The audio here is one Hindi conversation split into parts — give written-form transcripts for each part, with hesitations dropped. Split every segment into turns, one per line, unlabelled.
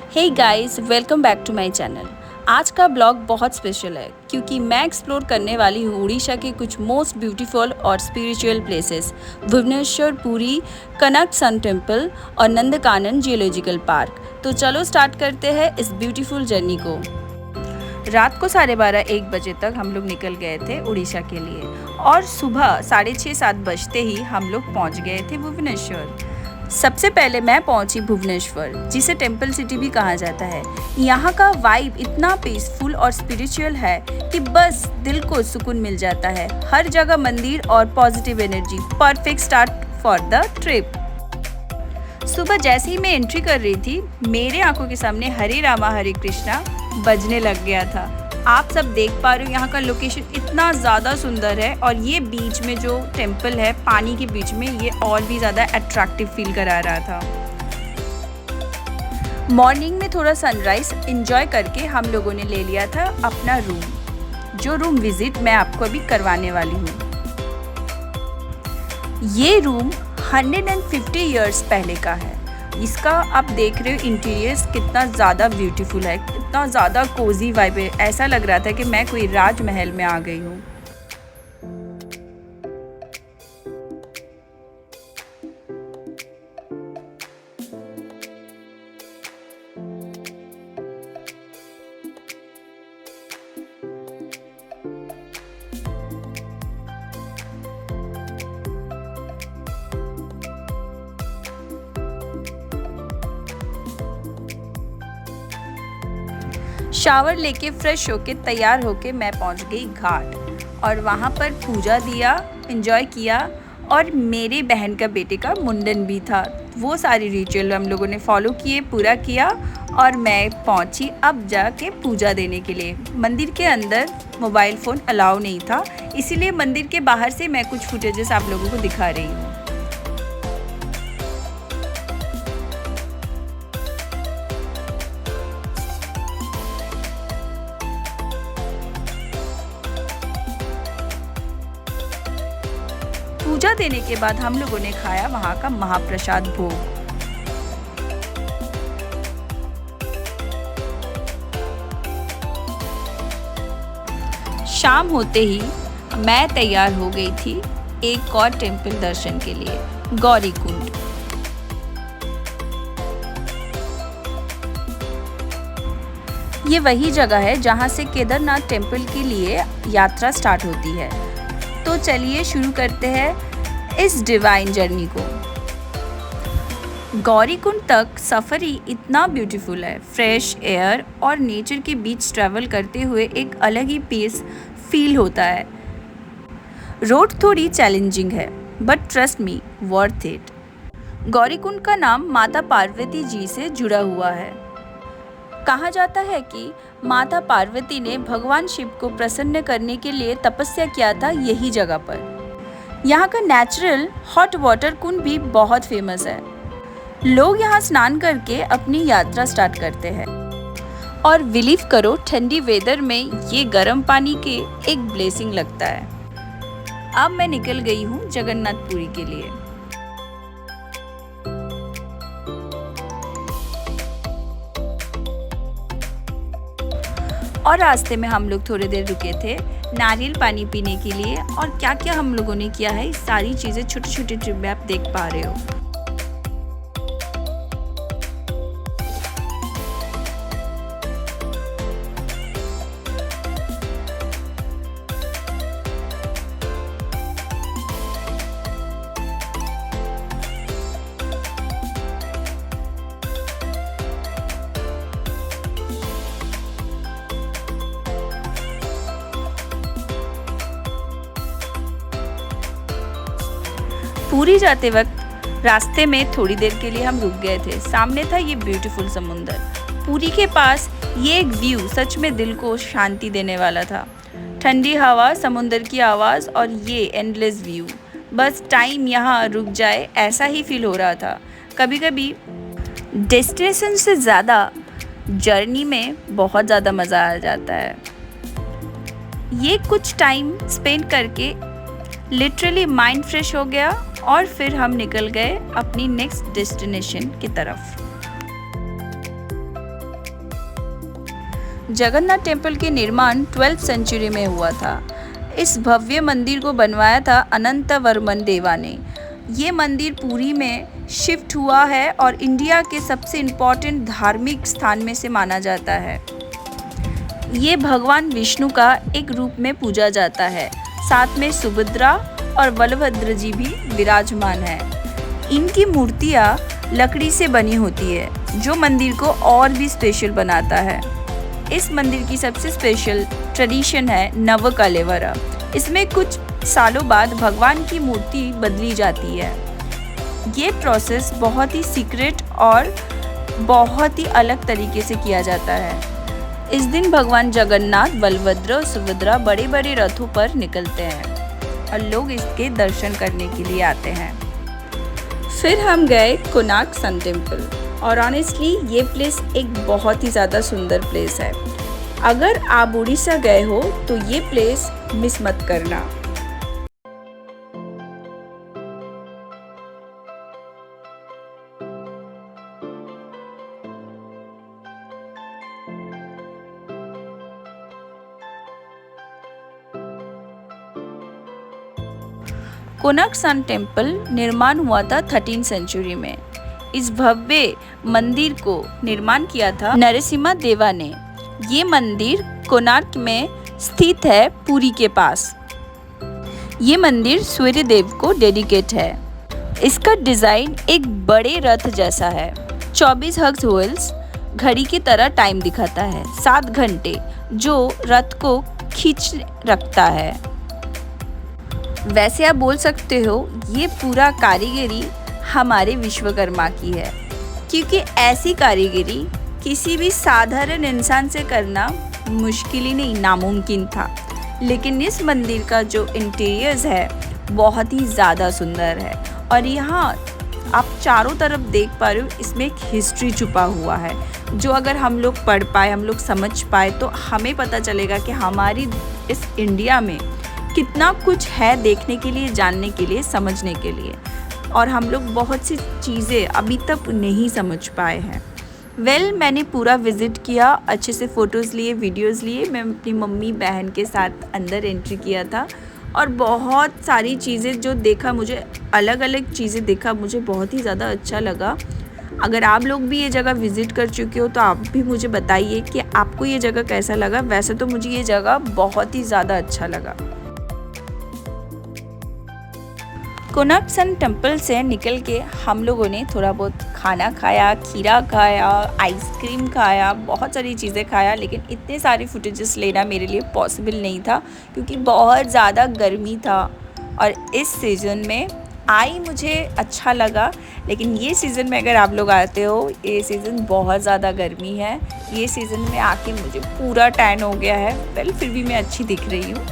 Hey guys, welcome back to my channel. आज का ब्लॉग बहुत स्पेशल है क्योंकि मैं एक्सप्लोर करने वाली हूँ उड़ीसा के कुछ मोस्ट ब्यूटीफुल और स्पिरिचुअल प्लेसेस, भुवनेश्वर, पुरी, कनक सन टेम्पल और नंदकानन जियोलॉजिकल पार्क। तो चलो स्टार्ट करते हैं इस ब्यूटीफुल जर्नी को। रात को 12:30-1 बजे तक हम लोग निकल गए थे उड़ीसा के लिए और सुबह 6:30-7 बजते ही हम लोग पहुँच गए थे भुवनेश्वर। सबसे पहले मैं पहुंची भुवनेश्वर, जिसे टेम्पल सिटी भी कहा जाता है। यहाँ का वाइब इतना पीसफुल और स्पिरिचुअल है कि बस दिल को सुकून मिल जाता है। हर जगह मंदिर और positive energy, perfect start for the trip. सुबह जैसे ही मैं एंट्री कर रही थी, मेरे आंखों के सामने हरे रामा हरे कृष्णा बजने लग गया था। आप सब देख पा रहे हो, यहाँ का लोकेशन इतना ज़्यादा सुंदर है और ये बीच में जो टेम्पल है पानी के बीच में, ये और भी ज़्यादा अट्रैक्टिव फील करा रहा था। मॉर्निंग में थोड़ा सनराइज एंजॉय करके हम लोगों ने ले लिया था अपना रूम, जो रूम विजिट मैं आपको अभी करवाने वाली हूँ। ये रूम 150 इयर्स पहले का है। इसका आप देख रहे हो इंटीरियर्स कितना ज़्यादा ब्यूटीफुल है, कितना ज़्यादा कोजी वाइब है। ऐसा लग रहा था कि मैं कोई राजमहल में आ गई हूँ। शावर लेके फ्रेश होके तैयार होके मैं पहुंच गई घाट और वहां पर पूजा दिया, एंजॉय किया और मेरे बहन का बेटे का मुंडन भी था। वो सारी रिचुअल हम लोगों ने फॉलो किए, पूरा किया और मैं पहुंची अब जाके पूजा देने के लिए। मंदिर के अंदर मोबाइल फ़ोन अलाउ नहीं था, इसीलिए मंदिर के बाहर से मैं कुछ फुटेजेस आप लोगों को दिखा रही हूँ। पूजा देने के बाद हम लोगों ने खाया वहाँ का महाप्रसाद भोग। शाम होते ही मैं तैयार हो गई थी एक और टेम्पल दर्शन के लिए, गौरीकुंड। ये वही जगह है जहाँ से केदारनाथ टेम्पल के लिए यात्रा स्टार्ट होती है। तो चलिए शुरू करते हैं इस डिवाइन जर्नी को। गौरीकुंड तक सफ़र ही इतना ब्यूटीफुल है। फ्रेश एयर और नेचर के बीच ट्रैवल करते हुए एक अलग ही पीस फील होता है। रोड थोड़ी चैलेंजिंग है but trust me, worth it. Gaurikund का नाम माता पार्वती जी से जुड़ा हुआ है। कहा जाता है कि माता पार्वती ने भगवान शिव को प्रसन्न करने के लिए तपस्या किया था यही जगह पर। यहाँ का नेचुरल हॉट वाटर कुंड भी बहुत फेमस है। लोग यहाँ स्नान करके अपनी यात्रा स्टार्ट करते हैं और बिलीव करो, ठंडी वेदर में ये गर्म पानी के एक ब्लेसिंग लगता है। अब मैं निकल गई हूँ जगन्नाथपुरी के लिए। और रास्ते में हम लोग थोड़ी देर रुके थे नारियल पानी पीने के लिए। और क्या क्या हम लोगों ने किया है, सारी चीज़ें छोटी छोटी ट्रिप में आप देख पा रहे हो। पूरी जाते वक्त रास्ते में थोड़ी देर के लिए हम रुक गए थे। सामने था ये ब्यूटीफुल समुंदर। पूरी के पास ये एक व्यू सच में दिल को शांति देने वाला था। ठंडी हवा, समुंदर की आवाज़ और ये एंडलेस व्यू, बस टाइम यहाँ रुक जाए ऐसा ही फील हो रहा था। कभी कभी डेस्टिनेशन से ज़्यादा जर्नी में बहुत ज़्यादा मज़ा आ जाता है। ये कुछ टाइम स्पेंड करके लिटरली माइंड फ्रेश हो गया और फिर हम निकल गए अपनी नेक्स्ट डेस्टिनेशन की तरफ। जगन्नाथ टेम्पल के निर्माण 12th सेंचुरी में हुआ था। इस भव्य मंदिर को बनवाया था अनंतवर्मन देवा ने। ये मंदिर पुरी में शिफ्ट हुआ है और इंडिया के सबसे इम्पोर्टेंट धार्मिक स्थान में से माना जाता है। ये भगवान विष्णु का एक रूप में पूजा जाता है। साथ में सुभद्रा और बलभद्र जी भी विराजमान है। इनकी मूर्तियाँ लकड़ी से बनी होती है, जो मंदिर को और भी स्पेशल बनाता है। इस मंदिर की सबसे स्पेशल ट्रेडिशन है नवकलेवरा। इसमें कुछ सालों बाद भगवान की मूर्ति बदली जाती है। ये प्रोसेस बहुत ही सीक्रेट और बहुत ही अलग तरीके से किया जाता है। इस दिन भगवान जगन्नाथ, बलभद्र और सुभद्रा बड़े बड़े रथों पर निकलते हैं और लोग इसके दर्शन करने के लिए आते हैं। फिर हम गए कोणार्क सन टेम्पल और ऑनेस्टली ये प्लेस एक बहुत ही ज़्यादा सुंदर प्लेस है। अगर आप उड़ीसा गए हो तो ये प्लेस मिस मत करना। कोणार्क सन टेम्पल निर्माण हुआ था 13th सेंचुरी में। इस भव्य मंदिर को निर्माण किया था नरसिम्हा देवा ने। ये मंदिर कोणार्क में स्थित है, पुरी के पास। ये मंदिर सूर्य देव को डेडिकेट है। इसका डिज़ाइन एक बड़े रथ जैसा है। 24 हग्स व्हील्स घड़ी की तरह टाइम दिखाता है, 7 घंटे, जो रथ को खींच रखता है। वैसे आप बोल सकते हो ये पूरा कारीगरी हमारे विश्वकर्मा की है, क्योंकि ऐसी कारीगरी किसी भी साधारण इंसान से करना मुश्किल ही नहीं, नामुमकिन था। लेकिन इस मंदिर का जो इंटीरियर्स है बहुत ही ज़्यादा सुंदर है और यहाँ आप चारों तरफ देख पा रहे हो, इसमें एक हिस्ट्री छुपा हुआ है, जो अगर हम लोग पढ़ पाए, हम लोग समझ पाए तो हमें पता चलेगा कि हमारी इस इंडिया में कितना कुछ है देखने के लिए, जानने के लिए, समझने के लिए, और हम लोग बहुत सी चीज़ें अभी तक नहीं समझ पाए हैं। मैंने पूरा विज़िट किया, अच्छे से फ़ोटोज़ लिए, वीडियोज़ लिए। मैं अपनी मम्मी बहन के साथ अंदर एंट्री किया था और बहुत सारी चीज़ें जो देखा, मुझे अलग अलग चीज़ें देखा, मुझे बहुत ही ज़्यादा अच्छा लगा। अगर आप लोग भी ये जगह विज़िट कर चुके हो तो आप भी मुझे बताइए कि आपको ये जगह कैसा लगा। वैसे तो मुझे ये जगह बहुत ही ज़्यादा अच्छा लगा। कोणार्क सन टेम्पल से निकल के हम लोगों ने थोड़ा बहुत खाना खाया, खीरा खाया, आइसक्रीम खाया, बहुत सारी चीज़ें खाया। लेकिन इतने सारे फुटेजेस लेना मेरे लिए पॉसिबल नहीं था, क्योंकि बहुत ज़्यादा गर्मी था। और इस सीज़न में मुझे अच्छा लगा, लेकिन ये सीज़न में अगर आप लोग आते हो, ये सीज़न बहुत ज़्यादा गर्मी है। ये सीज़न में आके मुझे पूरा टैन हो गया है। फिर भी मैं अच्छी दिख रही हूँ।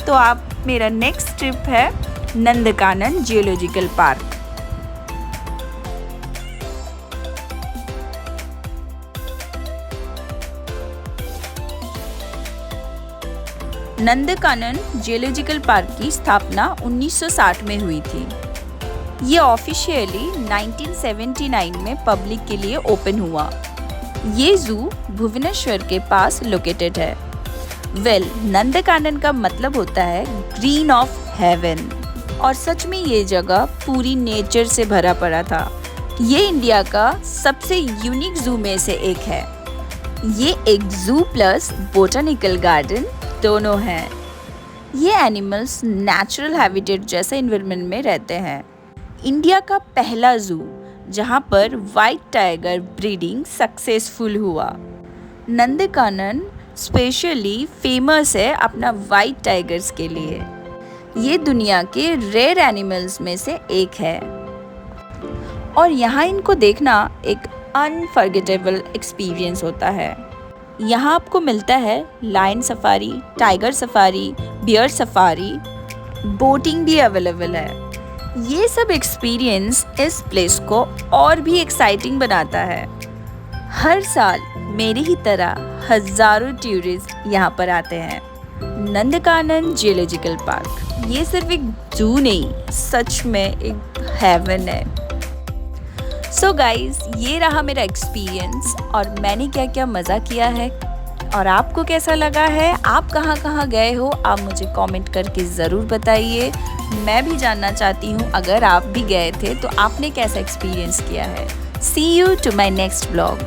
तो आप मेरा नेक्स्ट ट्रिप है नंदकानन जियोलॉजिकल पार्क। नंदकानन जियोलॉजिकल पार्क की स्थापना 1960 में हुई थी। ये ऑफिशियली 1979 में पब्लिक के लिए ओपन हुआ। ये जू भुवनेश्वर के पास लोकेटेड है। नंदकानन का मतलब होता है ग्रीन ऑफ हेवन, और सच में ये जगह पूरी नेचर से भरा पड़ा था। ये इंडिया का सबसे यूनिक जू में से एक है। ये एक जू प्लस बोटानिकल गार्डन दोनों हैं। ये एनिमल्स नेचुरल हैबिटेट जैसे एनवायरनमेंट में रहते हैं। इंडिया का पहला जू जहाँ पर वाइट टाइगर ब्रीडिंग सक्सेसफुल हुआ। नंदकानन स्पेशली फेमस है अपना वाइट टाइगर्स के लिए। ये दुनिया के रेयर एनिमल्स में से एक है और यहाँ इनको देखना एक अनफॉरगेटेबल एक्सपीरियंस होता है। यहाँ आपको मिलता है lion safari, tiger safari, bear safari, boating भी अवेलेबल है। ये सब एक्सपीरियंस इस प्लेस को और भी एक्साइटिंग बनाता है। हर साल मेरी ही तरह हज़ारों टूरिस्ट यहाँ पर आते हैं। नंदकानन जियोलॉजिकल पार्क ये सिर्फ एक जू नहीं, सच में एक हेवन है। सो गाइज, ये रहा मेरा एक्सपीरियंस और मैंने क्या क्या मज़ा किया है और आपको कैसा लगा है, आप कहाँ कहाँ गए हो, आप मुझे कमेंट करके ज़रूर बताइए। मैं भी जानना चाहती हूँ, अगर आप भी गए थे तो आपने कैसा एक्सपीरियंस किया है। See you to my next blog.